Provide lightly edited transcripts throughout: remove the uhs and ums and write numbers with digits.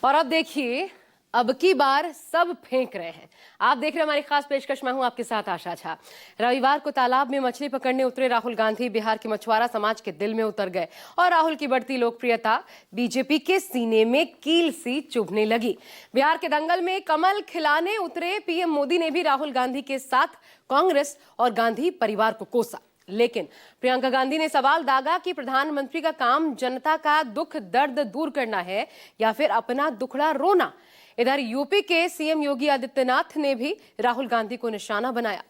और अब देखिए, अब की बार सब फेंक रहे हैं। आप देख रहे हैं हमारी खास पेशकश। मैं हूं आपके साथ आशा झा। रविवार को तालाब में मछली पकड़ने उतरे राहुल गांधी बिहार के मछुआरा समाज के दिल में उतर गए और राहुल की बढ़ती लोकप्रियता बीजेपी के सीने में कील सी चुभने लगी। बिहार के दंगल में कमल खिलाने उतरे पीएम मोदी ने भी राहुल गांधी के साथ कांग्रेस और गांधी परिवार को कोसा। लेकिन प्रियंका गांधी ने सवाल दागा कि प्रधानमंत्री का काम जनता का दुख दर्द दूर करना है या फिर अपना दुखड़ा रोना। इधर यूपी के सीएम योगी आदित्यनाथ ने भी राहुल गांधी को निशाना बनाया।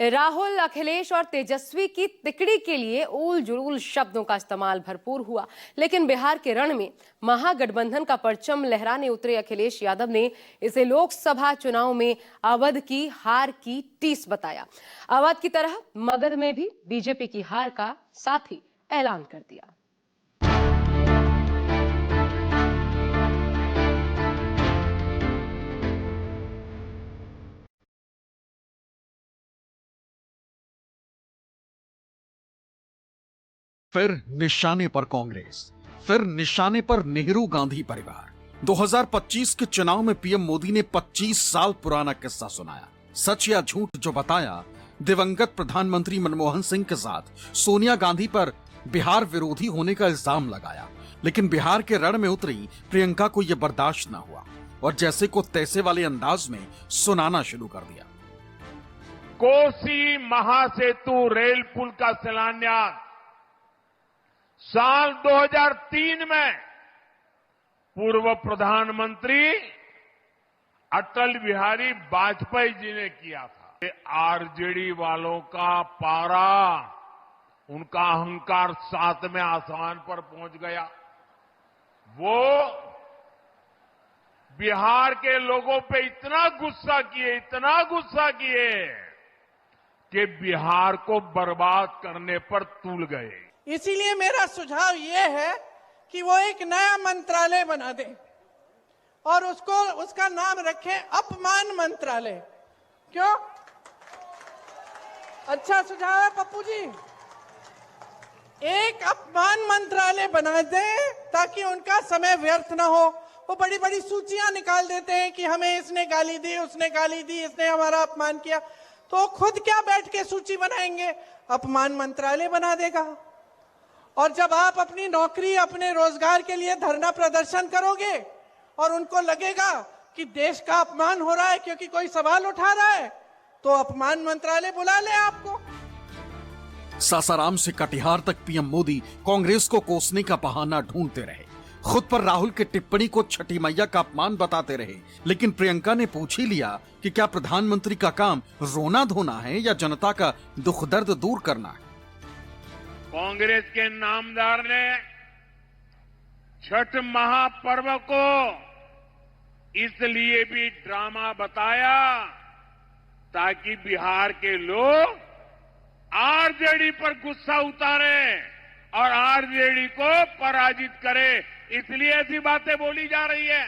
राहुल, अखिलेश और तेजस्वी की तिकड़ी के लिए ऊल जुलूल शब्दों का इस्तेमाल भरपूर हुआ। लेकिन बिहार के रण में महागठबंधन का परचम लहराने उतरे अखिलेश यादव ने इसे लोकसभा चुनाव में अवध की हार की टीस बताया। अवध की तरह मगध में भी बीजेपी की हार का साथ ही ऐलान कर दिया। फिर निशाने पर कांग्रेस, फिर निशाने पर नेहरू गांधी परिवार। 2025 के चुनाव में पीएम मोदी ने 25 साल पुराना किस्सा सुनाया। सच या झूठ जो बताया, दिवंगत प्रधानमंत्री मनमोहन सिंह के साथ सोनिया गांधी पर बिहार विरोधी होने का इल्जाम लगाया। लेकिन बिहार के रण में उतरी प्रियंका को यह बर्दाश्त न हुआ और जैसे को तैसे वाले अंदाज में सुनाना शुरू कर दिया। कोसी महासेतु रेल पुल का शिलान्यास साल 2003 में पूर्व प्रधानमंत्री अटल बिहारी वाजपेयी जी ने किया था। आरजेडी वालों का पारा, उनका अहंकार 7वें आसमान पर पहुंच गया। वो बिहार के लोगों पे इतना गुस्सा किए कि बिहार को बर्बाद करने पर तुल गए। इसीलिए मेरा सुझाव ये है कि वो एक नया मंत्रालय बना दे और उसका नाम रखें अपमान मंत्रालय। क्यों? अच्छा सुझाव है पप्पू जी। एक अपमान मंत्रालय बना दे ताकि उनका समय व्यर्थ ना हो। वो बड़ी बड़ी सूचियां निकाल देते हैं कि हमें इसने गाली दी, उसने गाली दी, इसने हमारा अपमान किया। तो खुद क्या बैठ के सूची बनाएंगे? अपमान मंत्रालय बना देगा। और जब आप अपनी नौकरी, अपने रोजगार के लिए धरना प्रदर्शन करोगे और उनको लगेगा कि देश का अपमान हो रहा है क्योंकि कोई सवाल उठा रहा है, तो अपमान मंत्रालय बुला ले आपको। सासाराम से कटिहार तक पीएम मोदी कांग्रेस को कोसने का बहाना ढूंढते रहे। खुद पर राहुल की टिप्पणी को छठी मैया का अपमान बताते रहे। लेकिन प्रियंका ने पूछ ही लिया कि क्या प्रधानमंत्री का काम रोना धोना है या जनता का दुख दर्द दूर करना है। कांग्रेस के नामदार ने छठ महापर्व को इसलिए भी ड्रामा बताया ताकि बिहार के लोग आरजेडी पर गुस्सा उतारे और आरजेडी को पराजित करे, इसलिए ऐसी बातें बोली जा रही है।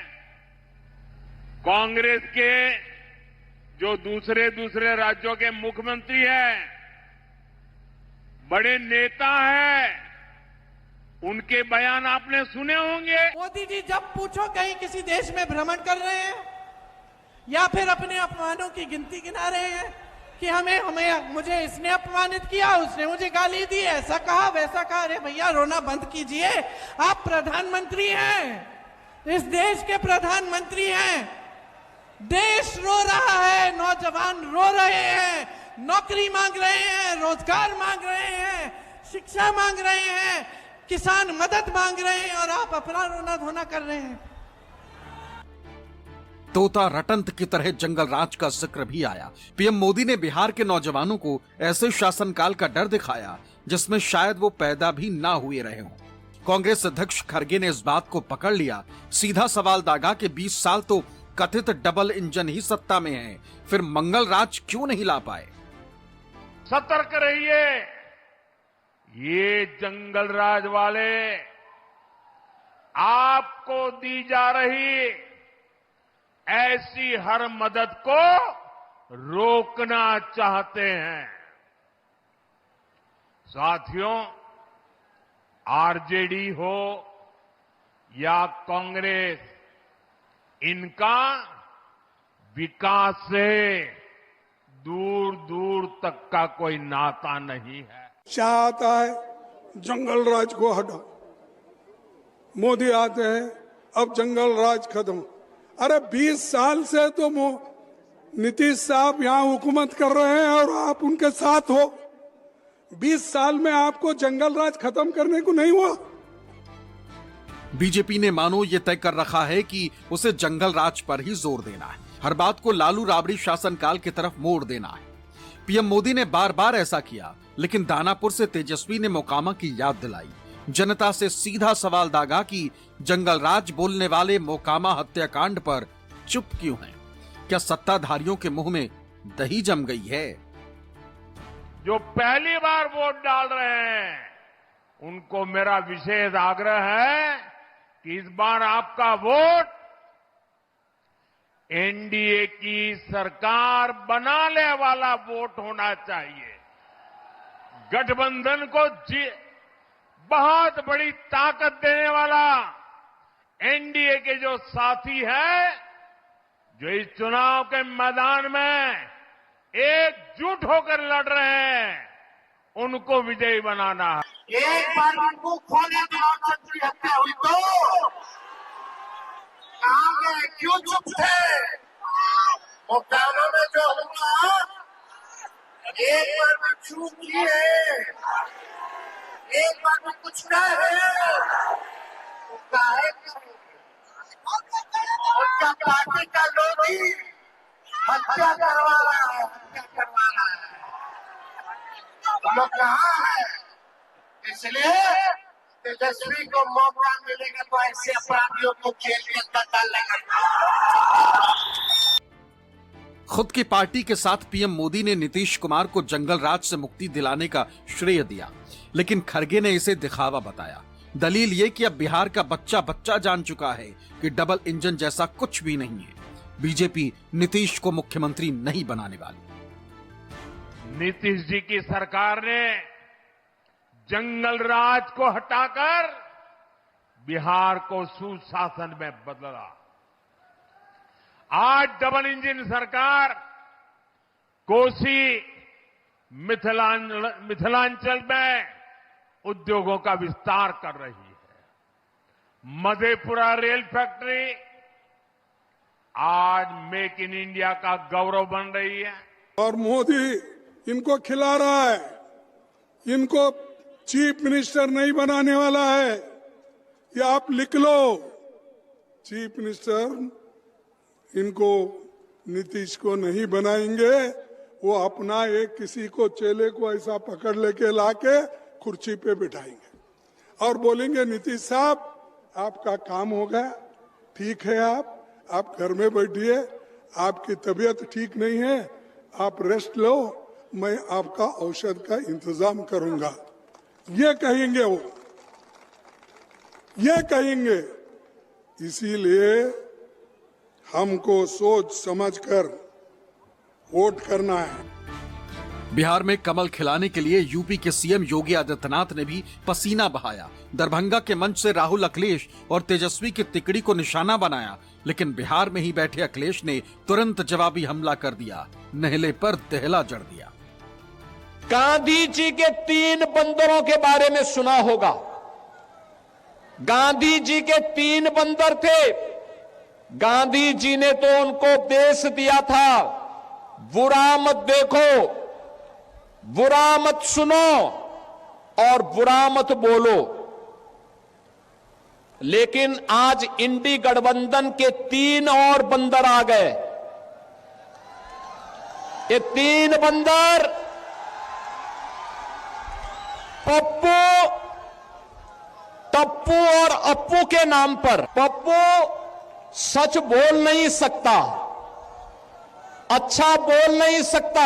कांग्रेस के जो दूसरे राज्यों के मुख्यमंत्री हैं, बड़े नेता हैं, उनके बयान आपने सुने होंगे। मोदी जी जब पूछो कहीं किसी देश में भ्रमण कर रहे हैं या फिर अपने अपमानों की गिनती गिना रहे हैं कि मुझे इसने अपमानित किया, उसने मुझे गाली दी, ऐसा कहा वैसा कहा। अरे भैया रोना बंद कीजिए। आप प्रधानमंत्री हैं, इस देश के प्रधानमंत्री हैं। देश रो रहा है, नौजवान रो रहे हैं, नौकरी मांग रहे हैं, रोजगार मांग रहे हैं, शिक्षा मांग रहे हैं, किसान मदद मांग रहे हैं और आप अपना रोना धोना कर रहे हैं। तोता रटंत की तरह जंगल राज का जिक्र भी आया। पीएम मोदी ने बिहार के नौजवानों को ऐसे शासनकाल का डर दिखाया जिसमें शायद वो पैदा भी ना हुए रहे हों। कांग्रेस अध्यक्ष खड़गे ने इस बात को पकड़ लिया। सीधा सवाल दागा कि 20 साल तो कथित डबल इंजन ही सत्ता में है, फिर मंगल राज क्यों नहीं ला पाए। सतर्क रहिए, ये जंगल राज वाले आपको दी जा रही ऐसी हर मदद को रोकना चाहते हैं। साथियों, आरजेडी हो या कांग्रेस, इनका विकास से दूर दूर तक का कोई नाता नहीं है। चाहता है जंगल राज को हटाओ, मोदी आते हैं अब जंगल राज खत्म। अरे 20 साल से तो नीतीश साहब यहाँ हुकूमत कर रहे हैं और आप उनके साथ हो। 20 साल में आपको जंगल राज खत्म करने को नहीं हुआ। बीजेपी ने मानो ये तय कर रखा है कि उसे जंगल राज पर ही जोर देना है, हर बात को लालू राबड़ी शासनकाल की तरफ मोड़ देना है। पीएम मोदी ने बार बार ऐसा किया, लेकिन दानापुर से तेजस्वी ने मोकामा की याद दिलाई, जनता से सीधा सवाल दागा कि जंगल राज बोलने वाले मोकामा हत्याकांड पर चुप क्यों हैं? क्या सत्ताधारियों के मुंह में दही जम गई है? जो पहली बार वोट डाल रहे हैं उनको मेरा विशेष आग्रह है कि इस बार आपका वोट एनडीए की सरकार बनाने वाला वोट होना चाहिए। गठबंधन को बहुत बड़ी ताकत देने वाला एनडीए के जो साथी हैं, जो इस चुनाव के मैदान में एकजुट होकर लड़ रहे हैं, उनको विजयी बनाना है। एक बार उनको खोले चंद्री हत्या हुई तो कहाँ गए, क्यों चुप थे? मोकामा में जो हुआ एक बार में चूक की है, एक बार में कुछ कहे उनका पार्टी का लोग ही हत्या करवा रहा है, लोग कहाँ है? इसलिए तेजस्वी को मौका मिलेगा तो ऐसे अपराधियों को जेल के अंदर डालने का। खुद की पार्टी के साथ पीएम मोदी ने नीतीश कुमार को जंगल राज से मुक्ति दिलाने का श्रेय दिया, लेकिन खड़गे ने इसे दिखावा बताया। दलील ये कि अब बिहार का बच्चा बच्चा जान चुका है कि डबल इंजन जैसा कुछ भी नहीं है। बीजेपी नीतीश को मुख्यमंत्री नहीं बनाने वाली। नीतीश जी की सरकार ने जंगल राज को हटाकर बिहार को सुशासन में बदला। आज डबल इंजन सरकार कोसी मिथिलांचल में उद्योगों का विस्तार कर रही है। मधेपुरा रेल फैक्ट्री आज मेक इन इंडिया का गौरव बन रही है। और मोदी इनको खिला रहा है, इनको चीफ मिनिस्टर नहीं बनाने वाला है। ये आप लिख लो, चीफ मिनिस्टर इनको नीतीश को नहीं बनाएंगे। वो अपना एक किसी को चेले को ऐसा पकड़ लेके लाके कुर्सी पे बिठाएंगे और बोलेंगे नीतीश साहब आपका काम हो गया, ठीक है, आप घर में बैठिए, आपकी तबीयत ठीक नहीं है, आप रेस्ट लो, मैं आपका औषध का इंतजाम करूंगा। ये कहेंगे, वो ये कहेंगे। इसीलिए हमको सोच समझकर वोट करना है। बिहार में कमल खिलाने के लिए यूपी के सीएम योगी आदित्यनाथ ने भी पसीना बहाया। दरभंगा के मंच से राहुल, अखिलेश और तेजस्वी की तिकड़ी को निशाना बनाया, लेकिन बिहार में ही बैठे अखिलेश ने तुरंत जवाबी हमला कर दिया, नहले पर दहला जड़ दिया। गांधी जी के 3 बंदरों के बारे में सुना होगा। गांधी जी के 3 बंदर थे। गांधी जी ने तो उनको उपदेश दिया था, बुरा मत देखो, बुरा मत सुनो और बुरा मत बोलो। लेकिन आज इंडी गठबंधन के 3 और बंदर आ गए। ये 3 बंदर पप्पू, टप्पू और अप्पू के नाम पर। पप्पू सच बोल नहीं सकता, अच्छा बोल नहीं सकता,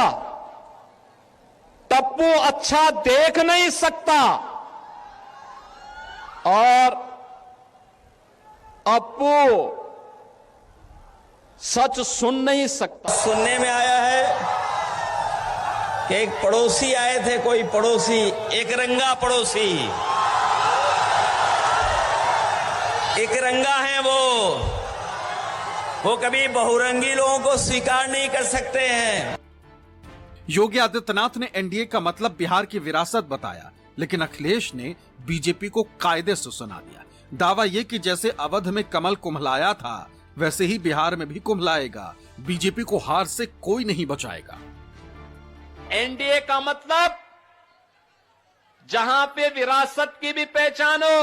टप्पू अच्छा देख नहीं सकता और अप्पू सच सुन नहीं सकता। सुनने में आया है कि एक पड़ोसी आए थे, कोई पड़ोसी, एक रंगा पड़ोसी, एक रंगा है वो, वो कभी बहुरंगी लोगों को स्वीकार नहीं कर सकते हैं। योगी आदित्यनाथ ने एनडीए का मतलब बिहार की विरासत बताया, लेकिन अखिलेश ने बीजेपी को कायदे से सुना दिया। दावा ये कि जैसे अवध में कमल कुम्हलाया था, वैसे ही बिहार में भी कुम्हलाएगा। बीजेपी को हार से कोई नहीं बचाएगा। एनडीए का मतलब जहां पे विरासत की भी पहचान हो,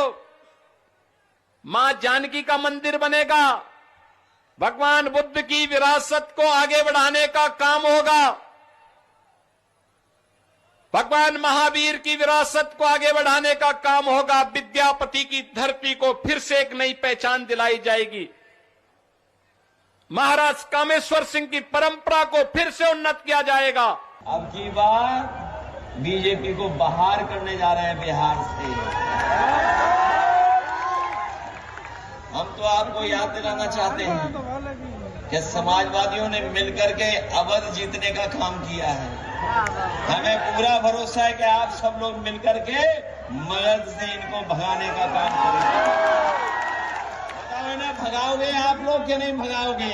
मां जानकी का मंदिर बनेगा, भगवान बुद्ध की विरासत को आगे बढ़ाने का काम होगा, भगवान महावीर की विरासत को आगे बढ़ाने का काम होगा, विद्यापति की धरती को फिर से एक नई पहचान दिलाई जाएगी, महाराज कामेश्वर सिंह की परंपरा को फिर से उन्नत किया जाएगा। अब की बार बीजेपी को बाहर करने जा रहे हैं बिहार से। हम तो आपको याद दिलाना चाहते हैं कि समाजवादियों ने मिलकर के अवध जीतने का काम किया है। हमें पूरा भरोसा है कि आप सब लोग मिलकर के मदद से इनको भगाने का काम करेंगे। बताओ ना, भगाओगे आप लोग कि नहीं भगाओगे?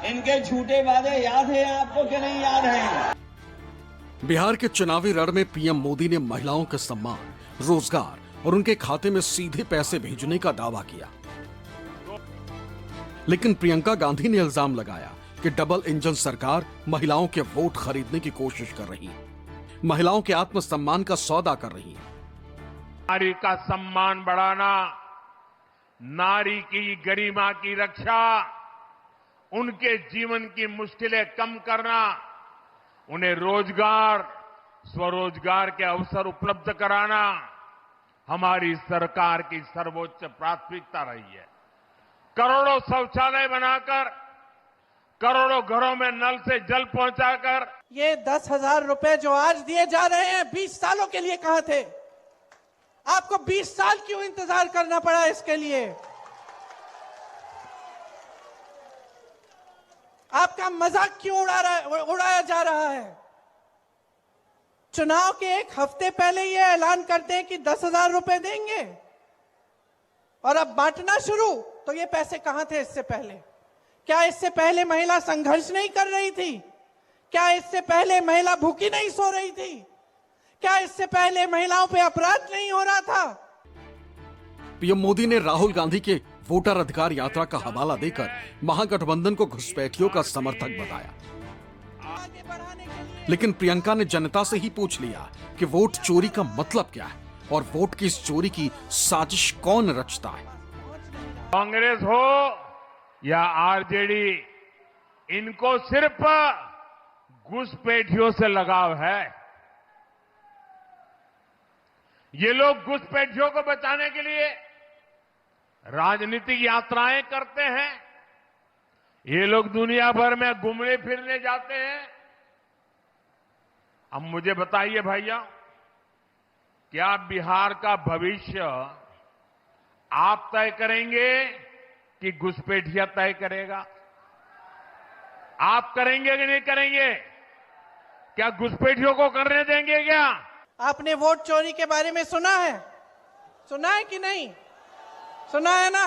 इनके झूठे वादे याद है आपको कि नहीं याद है? बिहार के चुनावी रण में पीएम मोदी ने महिलाओं के सम्मान, रोजगार और उनके खाते में सीधे पैसे भेजने का दावा किया, लेकिन प्रियंका गांधी ने इल्जाम लगाया कि डबल इंजन सरकार महिलाओं के वोट खरीदने की कोशिश कर रही है, महिलाओं के आत्मसम्मान का सौदा कर रही है। नारी का सम्मान बढ़ाना, नारी की गरिमा की रक्षा, उनके जीवन की मुश्किलें कम करना, उन्हें रोजगार, स्वरोजगार के अवसर उपलब्ध कराना हमारी सरकार की सर्वोच्च प्राथमिकता रही है। करोड़ों शौचालय बनाकर, करोड़ों घरों में नल से जल पहुंचाकर, ये 10,000 रुपए जो आज दिए जा रहे हैं 20 सालों के लिए कहां थे? आपको 20 साल क्यों इंतजार करना पड़ा इसके लिए? आपका मजाक क्यों उड़ाया जा रहा है? चुनाव के एक हफ्ते पहले ये ऐलान करते हैं कि 10,000 रुपए देंगे और अब बांटना शुरू, तो ये पैसे कहां थे इससे पहले? क्या इससे पहले महिला संघर्ष नहीं कर रही थी? क्या इससे पहले महिला भूखी नहीं सो रही थी? क्या इससे पहले महिलाओं पे अपराध नहीं हो रहा था? पीएम मोदी ने राहुल गांधी के वोटर अधिकार यात्रा का हवाला देकर महागठबंधन को घुसपैठियों का समर्थक बताया, आगे बढ़ाने के लिए लेकिन प्रियंका ने जनता से ही पूछ लिया कि वोट चोरी का मतलब क्या है और वोट की इस चोरी की साजिश कौन रचता है। कांग्रेस हो या आरजेडी, इनको सिर्फ घुसपैठियों से लगाव है। ये लोग घुसपैठियों को बचाने के लिए राजनीतिक यात्राएं करते हैं। ये लोग दुनिया भर में घूमने फिरने जाते हैं। अब मुझे बताइए भैया, क्या बिहार का भविष्य आप तय करेंगे कि घुसपैठिया तय करेगा? आप करेंगे कि नहीं करेंगे? क्या घुसपैठियों को करने देंगे क्या? आपने वोट चोरी के बारे में सुना है? सुना है कि नहीं? सुना है ना?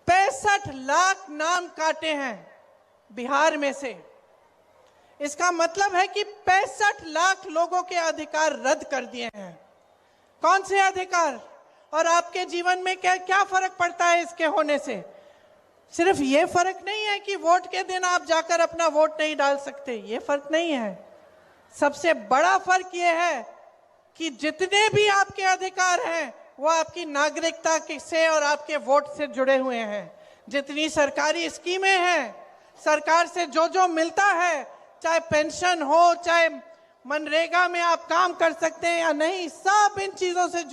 65 लाख नाम काटे हैं बिहार में से। इसका मतलब है कि 65 लाख लोगों के अधिकार रद्द कर दिए हैं। कौन से अधिकार? और आपके जीवन में क्या फर्क पड़ता है इसके होने से? सिर्फ ये फर्क नहीं है कि वोट के दिन आप जाकर अपना वोट नहीं डाल सकते, ये फर्क नहीं है। सबसे बड़ा फर्क ये है कि जितने भी आपके अधिकार हैं वो आपकी नागरिकता से और आपके वोट से जुड़े हुए हैं। जितनी सरकारी स्कीमें हैं, सरकार से जो जो मिलता है, चाहे पेंशन हो, चाहे मनरेगा में आप काम कर सकते हैं या नहीं, सब इन चीजों से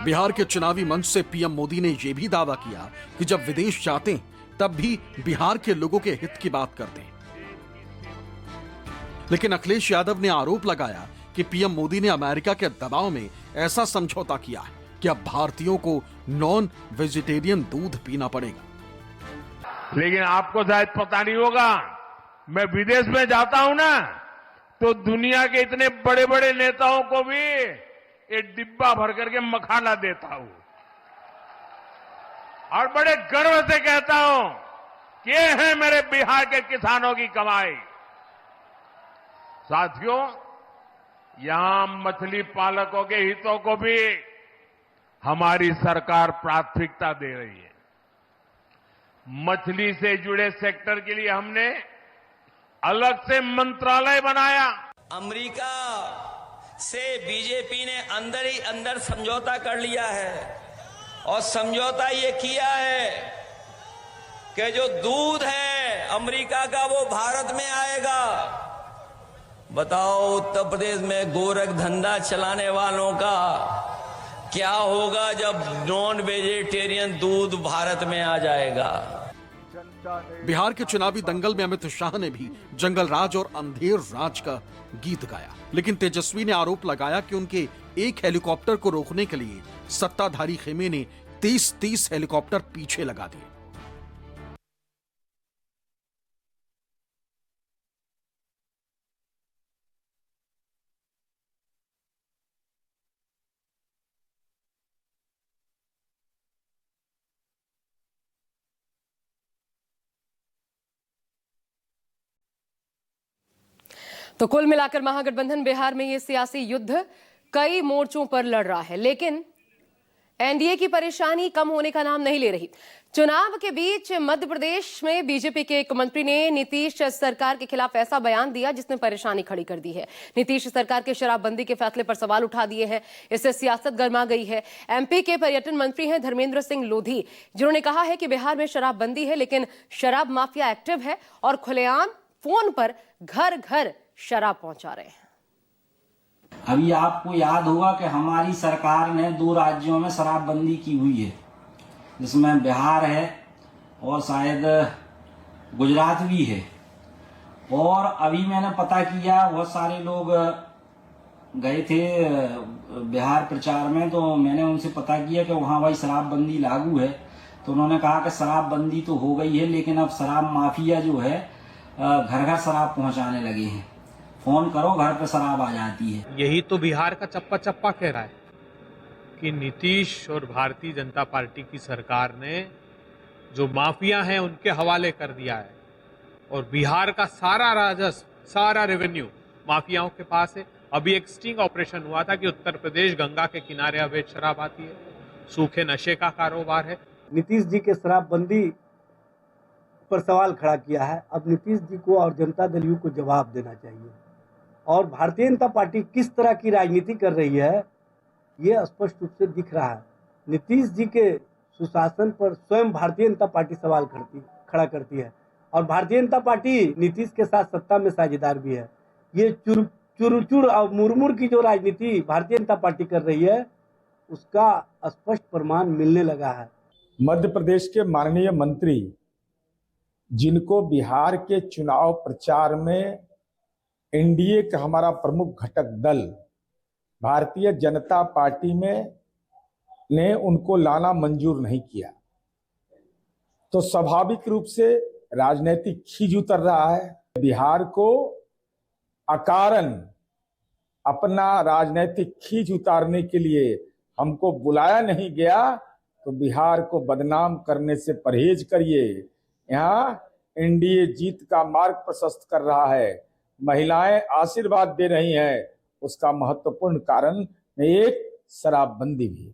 बिहार के चुनावी मंच से पीएम मोदी ने यह भी दावा किया कि जब विदेश जाते हैं तब भी बिहार के लोगों के हित की बात करते हैं। लेकिन अखिलेश यादव ने आरोप लगाया कि पीएम मोदी ने अमेरिका के दबाव में ऐसा समझौता किया है कि अब भारतीयों को नॉन वेजिटेरियन दूध पीना पड़ेगा। लेकिन आपको शायद पता नहीं होगा, मैं विदेश में जाता हूं ना, तो दुनिया के इतने बड़े बड़े नेताओं को भी एक डिब्बा भर करके मखाना देता हूं। और बड़े गर्व से कहता हूं कि ये है मेरे बिहार के किसानों की कमाई। साथियों, यहां मछली पालकों के हितों को भी हमारी सरकार प्राथमिकता दे रही है। मछली से जुड़े सेक्टर के लिए हमने अलग से मंत्रालय बनाया। अमेरिका से बीजेपी ने अंदर ही अंदर समझौता कर लिया है और समझौता ये किया है कि जो दूध है अमेरिका का वो भारत में आएगा। बताओ उत्तर प्रदेश में गोरख धंधा चलाने वालों का क्या होगा जब नॉन वेजिटेरियन दूध भारत में आ जाएगा। बिहार के चुनावी दंगल में अमित शाह ने भी जंगल राज और अंधेर राज का गीत गाया, लेकिन तेजस्वी ने आरोप लगाया कि उनके एक हेलीकॉप्टर को रोकने के लिए सत्ताधारी खेमे ने 30 हेलीकॉप्टर पीछे लगा दिए। तो कुल मिलाकर महागठबंधन बिहार में ये सियासी युद्ध कई मोर्चों पर लड़ रहा है, लेकिन एनडीए की परेशानी कम होने का नाम नहीं ले रही। चुनाव के बीच मध्य प्रदेश में बीजेपी के एक मंत्री ने नीतीश सरकार के खिलाफ ऐसा बयान दिया जिसने परेशानी खड़ी कर दी है। नीतीश सरकार के शराबबंदी के फैसले पर सवाल उठा दिए हैं, इससे सियासत गर्मा गई है। एमपी के पर्यटन मंत्री हैं धर्मेंद्र सिंह लोधी, जिन्होंने कहा है कि बिहार में शराबबंदी है लेकिन शराब माफिया एक्टिव है और खुलेआम फोन पर घर घर शराब पहुंचा रहे हैं। अभी आपको याद होगा कि हमारी सरकार ने 2 राज्यों में शराबबंदी की हुई है, जिसमें बिहार है और शायद गुजरात भी है। और अभी मैंने पता किया, बहुत सारे लोग गए थे बिहार प्रचार में, तो मैंने उनसे पता किया कि वहाँ भाई शराबबंदी लागू है। तो उन्होंने कहा कि शराबबंदी तो हो गई है लेकिन अब शराब माफिया जो है घर घर शराब पहुंचाने लगे हैं। फोन करो घर पे शराब आ जाती है। यही तो बिहार का चप्पा चप्पा कह रहा है कि नीतीश और भारतीय जनता पार्टी की सरकार ने जो माफिया हैं उनके हवाले कर दिया है और बिहार का सारा राजस्व, सारा रेवेन्यू माफियाओं के पास है। अभी एक स्टिंग ऑपरेशन हुआ था कि उत्तर प्रदेश गंगा के किनारे अवैध शराब आती है, सूखे नशे का कारोबार है। नीतीश जी के शराबबंदी पर सवाल खड़ा किया है। अब नीतीश जी को और जनता दल यू को जवाब देना चाहिए। और भारतीय जनता पार्टी किस तरह की राजनीति कर रही है ये स्पष्ट रूप से दिख रहा है। नीतीश जी के सुशासन पर स्वयं भारतीय जनता पार्टी सवाल खड़ा करती है और भारतीय जनता पार्टी नीतीश के साथ सत्ता में साझेदार भी है। ये चुर और मुरमुर की जो राजनीति भारतीय जनता पार्टी कर रही है उसका स्पष्ट प्रमाण मिलने लगा है। मध्य प्रदेश के माननीय मंत्री, जिनको बिहार के चुनाव प्रचार में एनडीए का हमारा प्रमुख घटक दल भारतीय जनता पार्टी में ने उनको लाना मंजूर नहीं किया, तो स्वाभाविक रूप से राजनीतिक खींच उतर रहा है। बिहार को अकारण अपना राजनीतिक खींच उतारने के लिए हमको बुलाया नहीं गया, तो बिहार को बदनाम करने से परहेज करिए। यहाँ एनडीए जीत का मार्ग प्रशस्त कर रहा है, महिलाएं आशीर्वाद दे रही हैं, उसका महत्वपूर्ण कारण एक शराबबंदी भी है।